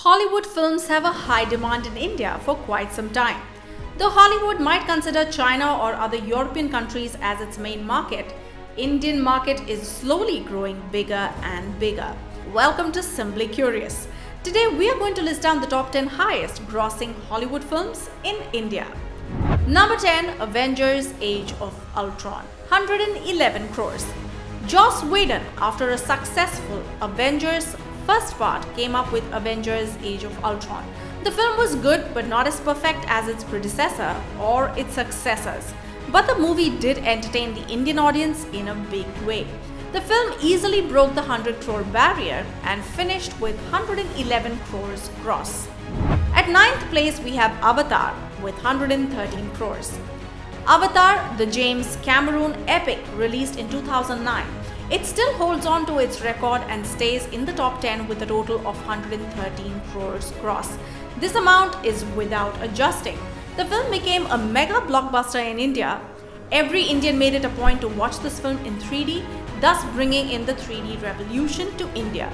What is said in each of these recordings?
Hollywood films have a high demand in India for quite some time. Though Hollywood might consider China or other European countries as its main market, Indian market is slowly growing bigger and bigger. Welcome to Simply Curious. Today we are going to list down the top 10 highest grossing Hollywood films in India. Number 10, Avengers Age of Ultron, 111 crores. Joss Whedon, after a successful Avengers first part, came up with Avengers Age of Ultron. The film was good but not as perfect as its predecessor or its successors. But the movie did entertain the Indian audience in a big way. The film easily broke the 100 crore barrier and finished with 111 crores gross. At 9th place we have Avatar with 113 crores. Avatar, the James Cameron epic released in 2009. It still holds on to its record and stays in the top 10 with a total of 113 crores gross. This amount is without adjusting. The film became a mega blockbuster in India. Every Indian made it a point to watch this film in 3D, thus bringing in the 3D revolution to India.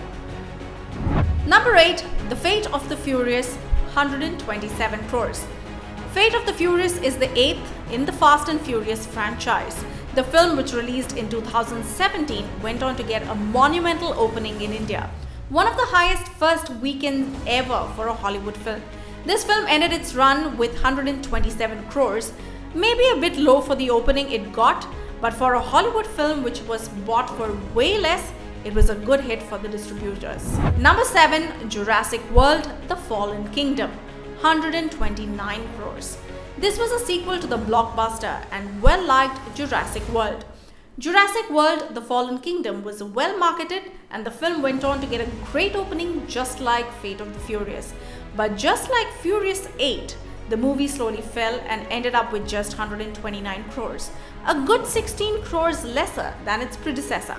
Number 8, The Fate of the Furious, 127 crores. Fate of the Furious is the 8th in the Fast and Furious franchise. The film, which released in 2017, went on to get a monumental opening in India, one of the highest first weekends ever for a Hollywood film. This film ended its run with 127 crores, maybe a bit low for the opening it got, but for a Hollywood film which was bought for way less, it was a good hit for the distributors. Number 7, Jurassic World: The Fallen Kingdom, 129 crores. This was a sequel to the blockbuster and well-liked Jurassic World. Jurassic World: The Fallen Kingdom was well marketed and the film went on to get a great opening just like Fate of the Furious. But just like Furious 8, the movie slowly fell and ended up with just 129 crores, a good 16 crores lesser than its predecessor.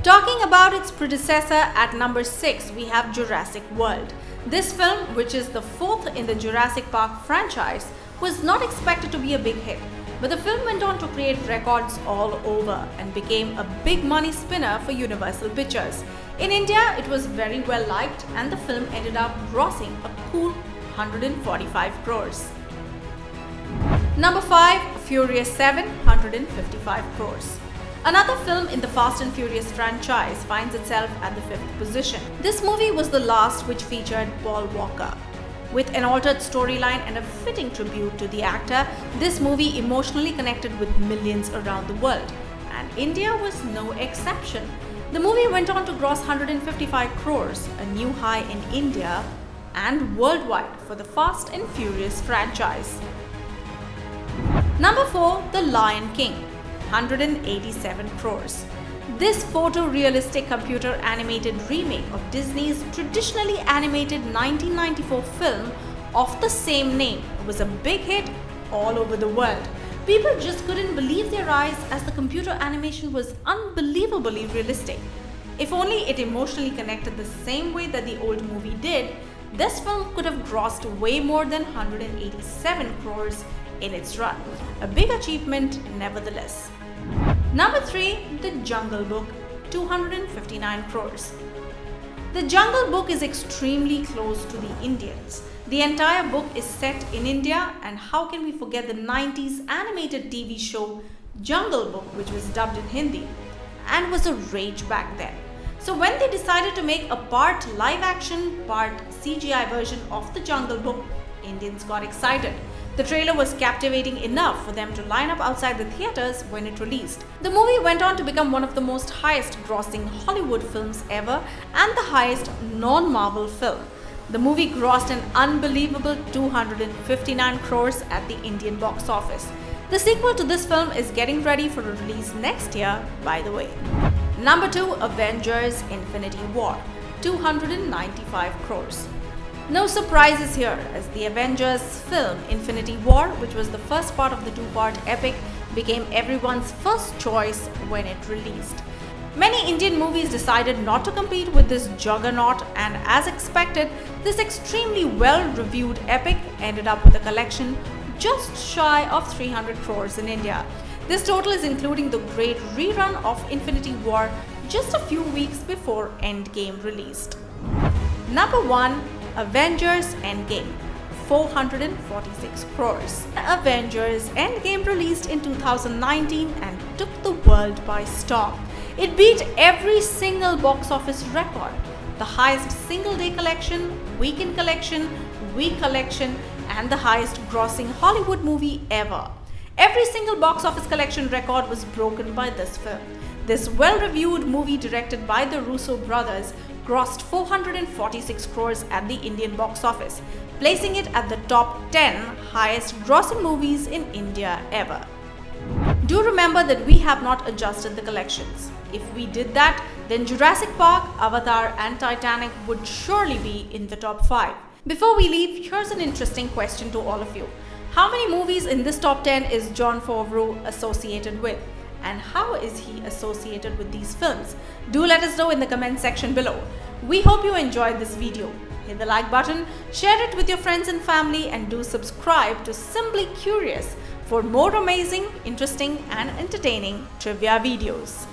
Talking about its predecessor, at number 6 we have Jurassic World. This film, which is the 4th in the Jurassic Park franchise, was not expected to be a big hit, but the film went on to create records all over and became a big money spinner for Universal Pictures. In India, it was very well liked and the film ended up grossing a cool 145 crores. Number 5, Furious 7, 155 crores. Another film in the Fast and Furious franchise finds itself at the 5th position. This movie was the last which featured Paul Walker. With an altered storyline and a fitting tribute to the actor, this movie emotionally connected with millions around the world, and India was no exception. The movie went on to gross 155 crores, a new high in India and worldwide for the Fast and Furious franchise. Number 4, The Lion King, 187 crores. This photorealistic computer animated remake of Disney's traditionally animated 1994 film of the same name was a big hit all over the world. People just couldn't believe their eyes as the computer animation was unbelievably realistic. If only it emotionally connected the same way that the old movie did, this film could have grossed way more than 187 crores in its run. A big achievement nevertheless. Number 3, The Jungle Book, 259 crores. The Jungle Book is extremely close to the Indians. The entire book is set in India, and how can we forget the 90s animated TV show Jungle Book, which was dubbed in Hindi and was a rage back then. So when they decided to make a part live action, part CGI version of the Jungle Book, Indians got excited. The trailer was captivating enough for them to line up outside the theaters when it released. The movie went on to become one of the most highest grossing Hollywood films ever and the highest non-Marvel film. The movie grossed an unbelievable 259 crores at the Indian box office. The sequel to this film is getting ready for a release next year, by the way. Number 2, Avengers Infinity War, 295 crores. No surprises here, as the Avengers film Infinity War, which was the first part of the two-part epic, became everyone's first choice when it released. Many Indian movies decided not to compete with this juggernaut, and as expected, this extremely well-reviewed epic ended up with a collection just shy of 300 crores in India. This total is including the great rerun of Infinity War just a few weeks before Endgame released. Number 1. Avengers Endgame, 446 crores. Avengers Endgame released in 2019 and took the world by storm. It beat every single box office record, the highest single-day collection, weekend collection, week collection, and the highest grossing Hollywood movie ever. Every single box office collection record was broken by this film. This well-reviewed movie, directed by the Russo brothers, grossed 446 crores at the Indian box office, placing it at the top 10 highest grossing movies in India ever. Do remember that we have not adjusted the collections. If we did that, then Jurassic Park, Avatar and Titanic would surely be in the top 5. Before we leave, here's an interesting question to all of you. How many movies in this top 10 is Jon Favreau associated with? And how is he associated with these films? Do let us know in the comment section below. We hope you enjoyed this video. Hit the like button, share it with your friends and family, and do subscribe to Simbly Curious for more amazing, interesting and entertaining trivia videos.